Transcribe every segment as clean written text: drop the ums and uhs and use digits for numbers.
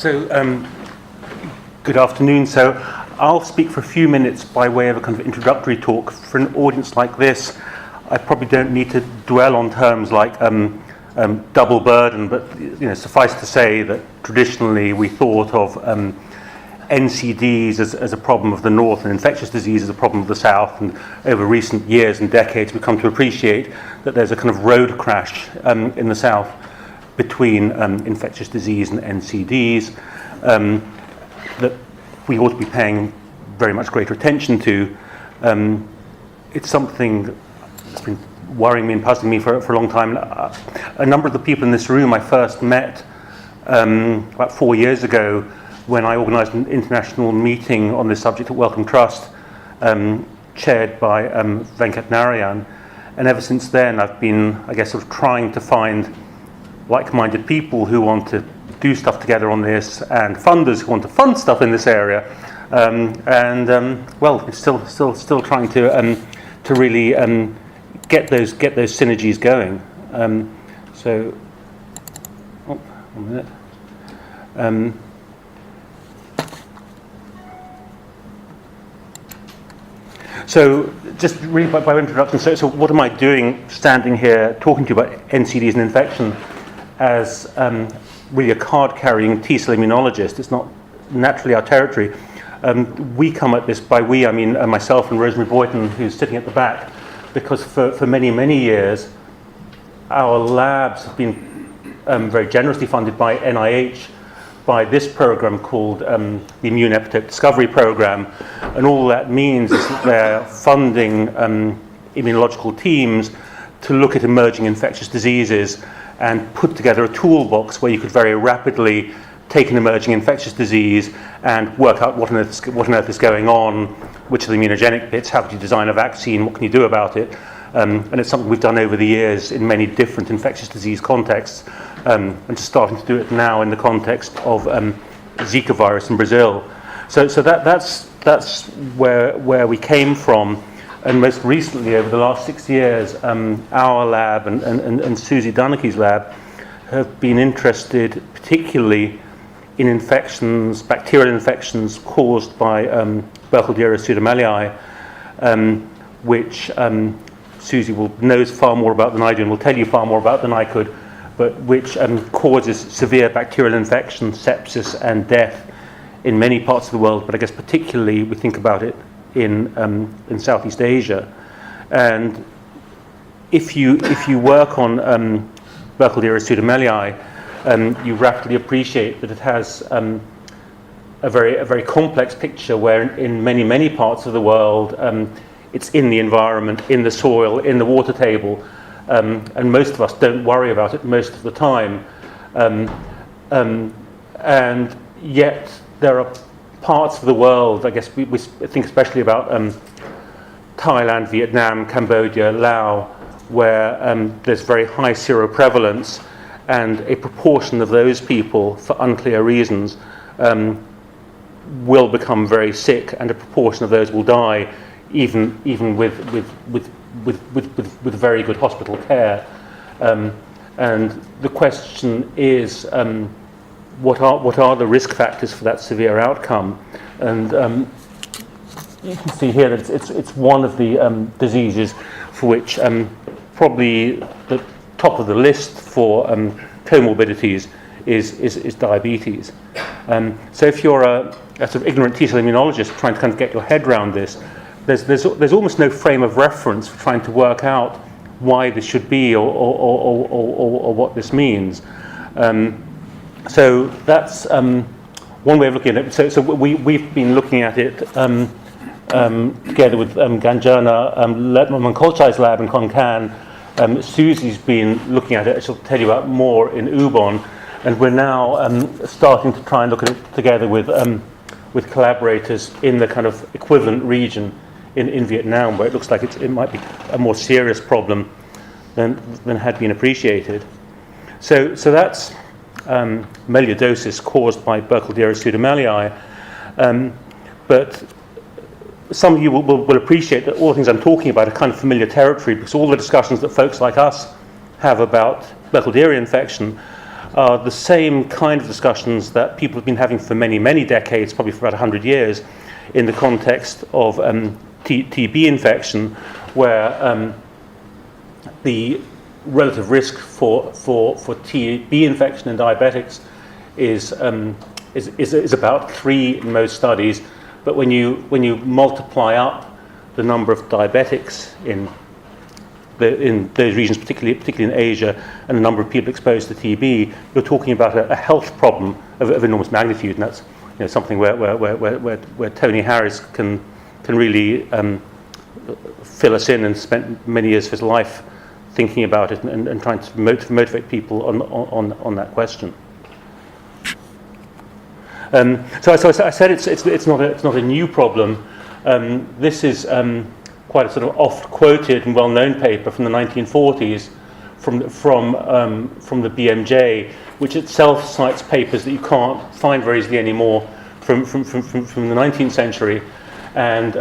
Good afternoon. So I'll speak for a few minutes by way of a kind of introductory talk. For an audience like this, I probably don't need to dwell on terms like double burden, but suffice to say that traditionally we thought of NCDs as a problem of the north and infectious disease as a problem of the south, and over recent years and decades we've come to appreciate that there's a kind of road crash in the south between infectious disease and NCDs that we ought to be paying very much greater attention to. It's something that's been worrying me and puzzling me for a long time. A number of the people in this room I first met about 4 years ago when I organised an international meeting on this subject at Wellcome Trust, chaired by Venkat Narayan. And ever since then I've been, sort of trying to find like-minded people who want to do stuff together on this, and funders who want to fund stuff in this area, still trying to really get those synergies going. One minute. So just really by introduction, so what am I doing standing here talking to you about NCDs and infection as really a card-carrying T-cell immunologist? It's not naturally our territory. We come at this, by we I mean myself and Rosemary Boyton, who's sitting at the back, because for many, many years our labs have been very generously funded by NIH by this program called the Immune Epitope Discovery Program, and all that means is that they're funding immunological teams to look at emerging infectious diseases and put together a toolbox where you could very rapidly take an emerging infectious disease and work out what on earth is going on, which are the immunogenic bits, how could you design a vaccine, what can you do about it, and it's something we've done over the years in many different infectious disease contexts, and just starting to do it now in the context of Zika virus in Brazil. So that's where we came from. And most recently, over the last 6 years, our lab and Susie Dunnicky's lab have been interested particularly in infections, bacterial infections caused by Burkholderia pseudomallei, which Susie knows far more about than I do and will tell you far more about than I could, but which causes severe bacterial infection, sepsis and death in many parts of the world, but I guess particularly we think about it in Southeast Asia. And if you work on Burkholderia pseudomallei, you rapidly appreciate that it has a very complex picture where in many parts of the world it's in the environment, in the soil, in the water table, and most of us don't worry about it most of the time, and yet there are parts of the world, I guess we think especially about Thailand, Vietnam, Cambodia, Laos, where there's very high seroprevalence, and a proportion of those people, for unclear reasons, will become very sick, and a proportion of those will die, even with very good hospital care. And the question is, what are the risk factors for that severe outcome? And you can see here that it's one of the diseases for which probably the top of the list for comorbidities is diabetes. So if you're a sort of ignorant T-cell immunologist trying to kind of get your head around this, there's almost no frame of reference for trying to work out why this should be or what this means. So that's one way of looking at it. So we've been looking at it together with Ganjana, Letman Kolchai's lab in Konkan. Susie's been looking at it, she'll tell you about more in Ubon, and we're now starting to try and look at it together with collaborators in the kind of equivalent region in Vietnam, where it looks like it might be a more serious problem than had been appreciated. So that's melioidosis caused by Burkholderia pseudomallei, but some of you will appreciate that all the things I'm talking about are kind of familiar territory, because all the discussions that folks like us have about Burkholderia infection are the same kind of discussions that people have been having for many, many decades, probably for about 100 years, in the context of TB infection, where the relative risk for TB infection in diabetics is about 3 in most studies, but when you multiply up the number of diabetics in those regions, particularly in Asia, and the number of people exposed to TB, you're talking about a health problem of enormous magnitude, and that's something where Tony Harris can really fill us in, and spent many years of his life thinking about it and trying to motivate people on that question. So I said it's not a new problem. This is quite a sort of oft-quoted and well-known paper from the 1940s from the BMJ, which itself cites papers that you can't find very easily anymore from the 19th century, and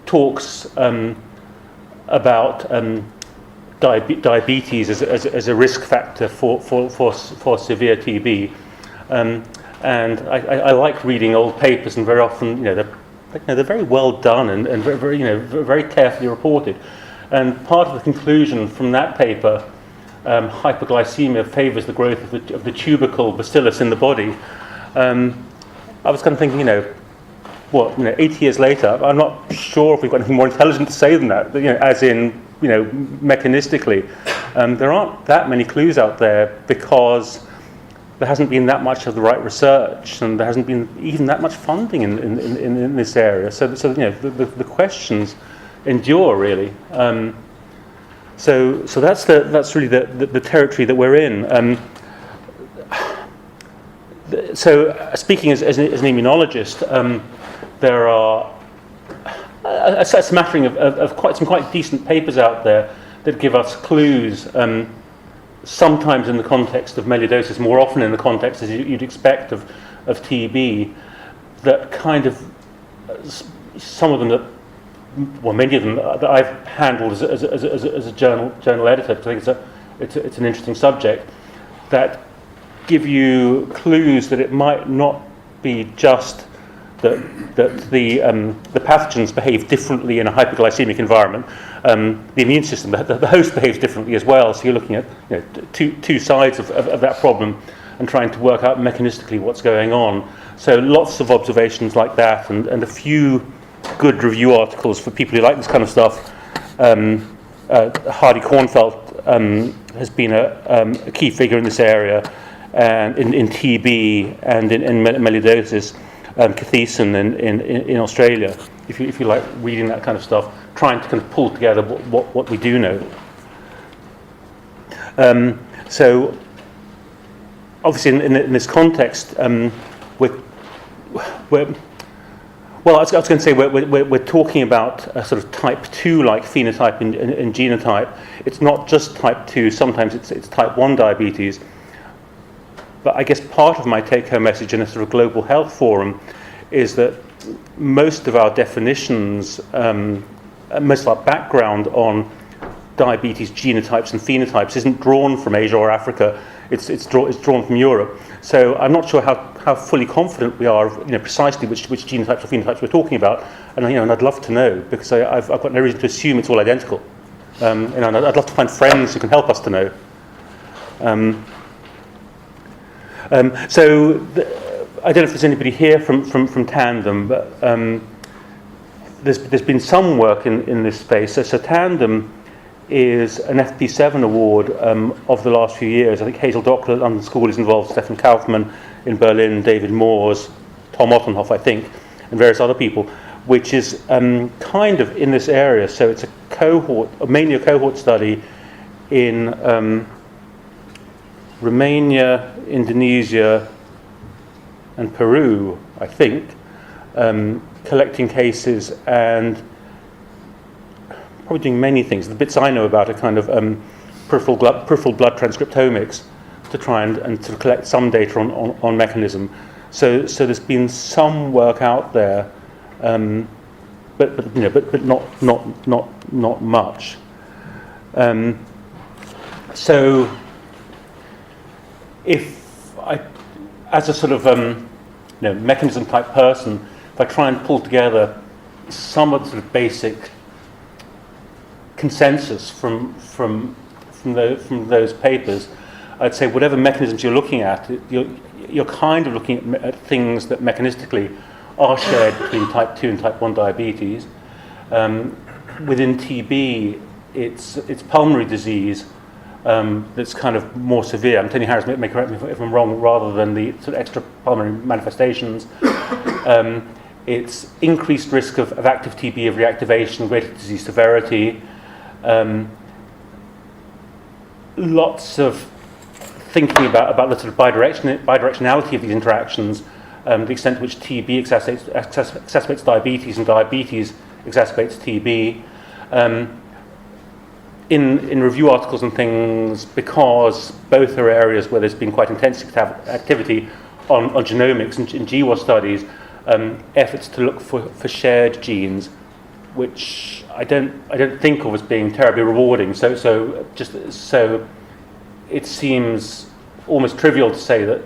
talks about diabetes as a risk factor for severe TB. And I like reading old papers, and very often, they're very well done and very carefully reported. And part of the conclusion from that paper, hyperglycemia favours the growth of the tubercle bacillus in the body. I was kind of thinking, 80 years later, I'm not sure if we've got anything more intelligent to say than that. As in, mechanistically, there aren't that many clues out there, because there hasn't been that much of the right research, and there hasn't been even that much funding in this area. So the questions endure, really. So that's really the territory that we're in. So speaking as an immunologist, there are a smattering of some quite decent papers out there that give us clues. Sometimes in the context of melioidosis, more often in the context, as you'd expect, of TB, that kind of, some of them many of them that I've handled as a journal editor, because I think it's an interesting subject, that give you clues that it might not be just that the pathogens behave differently in a hyperglycemic environment. The immune system, the host behaves differently as well. So you're looking at two sides of that problem and trying to work out mechanistically what's going on. So lots of observations like that, and a few good review articles for people who like this kind of stuff. Hardy Kornfeld has been a key figure in this area, and in TB and in melioidosis. Cathesen in Australia, if you like reading that kind of stuff, trying to kind of pull together what we do know. So obviously in this context, we're talking about a sort of type 2 like phenotype and genotype. It's not just type 2, sometimes it's type 1 diabetes. But I guess part of my take-home message in a sort of global health forum is that most of our definitions, most of our background on diabetes genotypes and phenotypes isn't drawn from Asia or Africa. It's drawn from Europe. So I'm not sure how fully confident we are of precisely which genotypes or phenotypes we're talking about. And I'd love to know, because I've got no reason to assume it's all identical. And I'd love to find friends who can help us to know. I don't know if there's anybody here from Tandem, but there's been some work in this space. So Tandem is an FP7 award of the last few years. I think Hazel Doctor at London School is involved, Stefan Kaufmann in Berlin, David Moores, Tom Ottenhoff, I think, and various other people, which is kind of in this area. So it's a cohort, mainly a cohort study in Romania, Indonesia, and Peru, I think, collecting cases and probably doing many things. The bits I know about are kind of peripheral blood transcriptomics to try and to collect some data on mechanism. So there's been some work out there, but not much. So if as a sort of mechanism type person, if I try and pull together some of the sort of basic consensus from those papers, I'd say whatever mechanisms you're looking at, you're kind of looking at things that mechanistically are shared between type 2 and type 1 diabetes. Within TB, it's pulmonary disease that's kind of more severe. I'm telling you, Harris, may correct me if I'm wrong, rather than the sort of extra pulmonary manifestations. It's increased risk of active TB, of reactivation, greater disease severity. Lots of thinking about the sort of bidirectionality of these interactions, the extent to which TB exacerbates diabetes and diabetes exacerbates TB. In review articles and things, because both are areas where there's been quite intense activity on genomics and in GWAS studies, efforts to look for shared genes, which I don't think of as being terribly rewarding. So it seems almost trivial to say that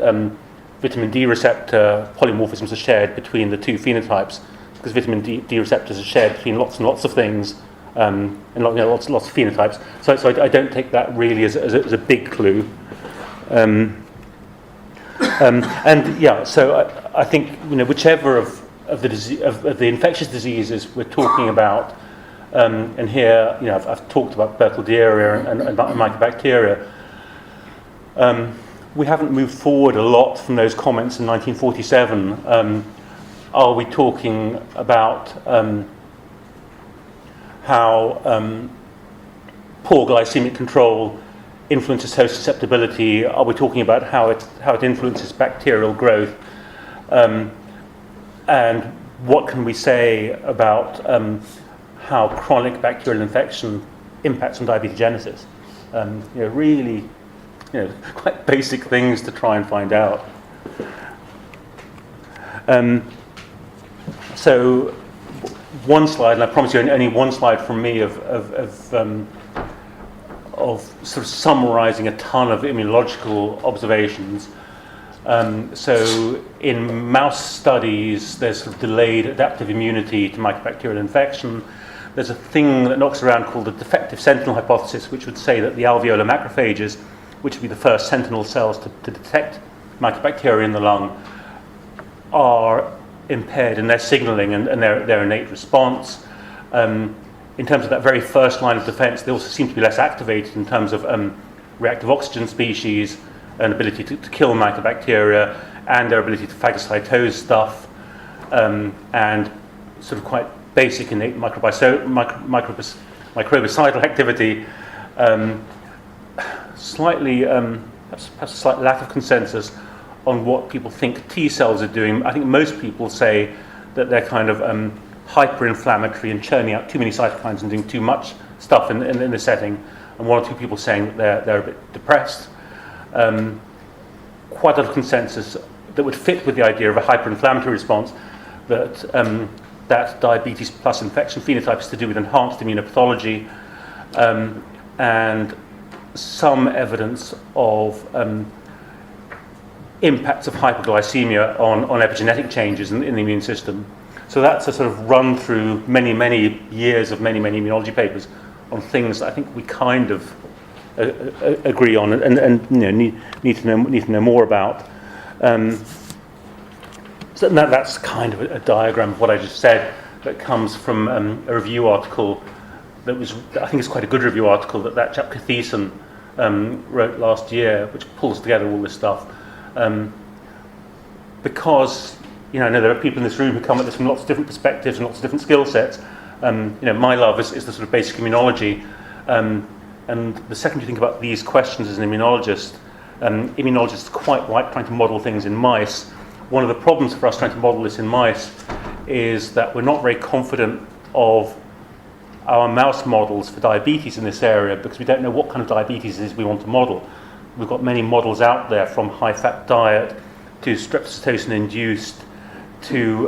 vitamin D receptor polymorphisms are shared between the two phenotypes, because vitamin D receptors are shared between lots and lots of things, and lots of phenotypes. So I don't take that really as a big clue. So I think whichever of the infectious diseases we're talking about, and here I've talked about Burkholderia and mycobacteria. We haven't moved forward a lot from those comments in 1947. Are we talking about how poor glycemic control influences host susceptibility? Are we talking about how it influences bacterial growth? And what can we say about how chronic bacterial infection impacts on diabetegenesis? Really, quite basic things to try and find out. So one slide, and I promise you only one slide from me of sort of summarising a ton of immunological observations. So in mouse studies, there's sort of delayed adaptive immunity to mycobacterial infection. There's a thing that knocks around called the defective sentinel hypothesis, which would say that the alveolar macrophages, which would be the first sentinel cells to detect mycobacteria in the lung, are impaired in their signalling and their innate response. In terms of that very first line of defense, they also seem to be less activated in terms of reactive oxygen species, an ability to kill mycobacteria, and their ability to phagocytose stuff, and sort of quite basic innate microbicidal activity. Perhaps a slight lack of consensus on what people think T cells are doing. I think most people say that they're kind of hyper-inflammatory and churning out too many cytokines and doing too much stuff in the setting, and one or two people saying that they're a bit depressed. Quite a lot of consensus that would fit with the idea of a hyper-inflammatory response, that diabetes plus infection phenotype is to do with enhanced immunopathology, and some evidence of impacts of hyperglycemia on epigenetic changes in the immune system. So that's a sort of run through many years of many immunology papers on things that I think we kind of agree on and need to know more about. So that's kind of a diagram of what I just said, that comes from a review article I think it's quite a good review article that chap Cathesen wrote last year, which pulls together all this stuff. Because I know there are people in this room who come at this from lots of different perspectives and lots of different skill sets. My love is the sort of basic immunology. And the second you think about these questions as an immunologist, immunologists are quite right trying to model things in mice. One of the problems for us trying to model this in mice is that we're not very confident of our mouse models for diabetes in this area, because we don't know what kind of diabetes it is we want to model. We've got many models out there, from high-fat diet to streptozotocin-induced to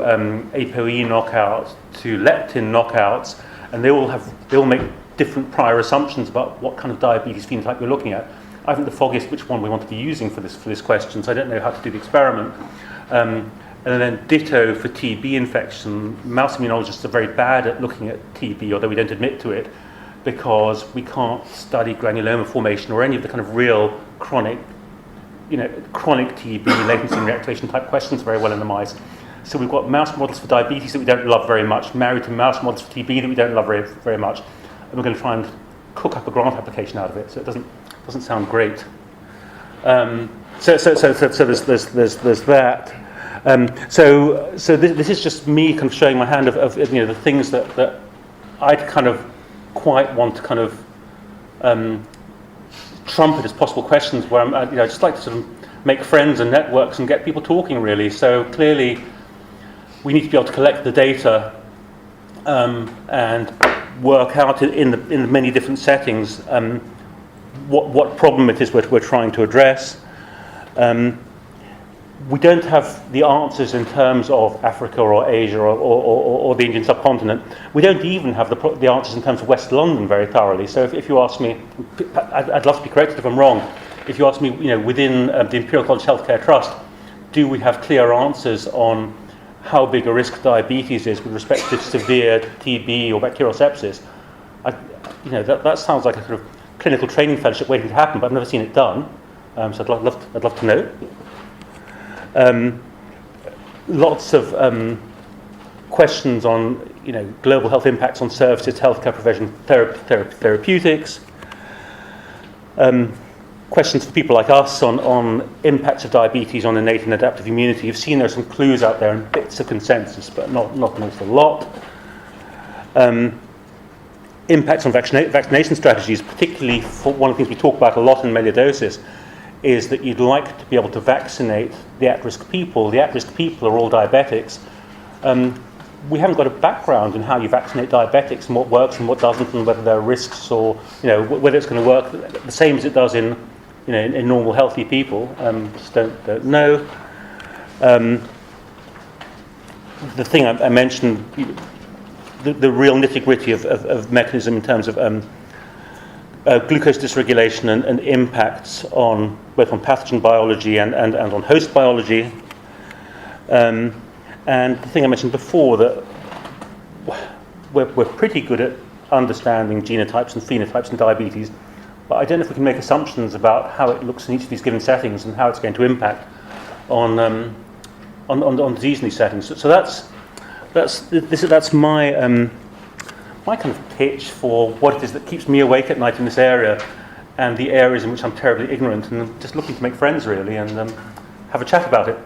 ApoE knockouts to leptin knockouts, and they all make different prior assumptions about what kind of diabetes phenotype we're looking at. I haven't the foggiest which one we want to be using for this question, so I don't know how to do the experiment. And then ditto for TB infection. Mouse immunologists are very bad at looking at TB, although we don't admit to it, because we can't study granuloma formation or any of the kind of real chronic TB, latency and reactivation type questions very well in the mice. So we've got mouse models for diabetes that we don't love very much, married to mouse models for TB that we don't love very, very much. And we're going to try and cook up a grant application out of it, so it doesn't sound great. So there's that. So this is just me kind of showing my hand of the things that I'd kind of quite want to kind of trumpet as possible questions where I just like to sort of make friends and networks and get people talking really. So clearly we need to be able to collect the data and work out in the many different settings what problem it is we're trying to address. We don't have the answers in terms of Africa or Asia or the Indian subcontinent. We don't even have the answers in terms of West London very thoroughly. So if you ask me, I'd love to be corrected if I'm wrong. If you ask me, within the Imperial College Healthcare Trust, do we have clear answers on how big a risk diabetes is with respect to severe TB or bacterial sepsis? That sounds like a sort of clinical training fellowship waiting to happen, but I've never seen it done. So I'd love to know. Lots of questions on global health impacts on services, healthcare provision, therapeutics. Questions for people like us on impacts of diabetes on innate and adaptive immunity. You've seen there are some clues out there and bits of consensus, but not an awful lot. Impacts on vaccination strategies, particularly for one of the things we talk about a lot in melioidosis, is that you'd like to be able to vaccinate the at-risk people. The at-risk people are all diabetics. We haven't got a background in how you vaccinate diabetics and what works and what doesn't, and whether there are risks or whether it's going to work the same as it does in normal healthy people. Just don't know. The thing I mentioned, the real nitty-gritty of mechanism in terms of glucose dysregulation and impacts on both on pathogen biology and on host biology. And the thing I mentioned before, that we're pretty good at understanding genotypes and phenotypes in diabetes, but I don't know if we can make assumptions about how it looks in each of these given settings and how it's going to impact on disease in these settings. So that's my my kind of pitch for what it is that keeps me awake at night in this area, and the areas in which I'm terribly ignorant, and I'm just looking to make friends really and have a chat about it.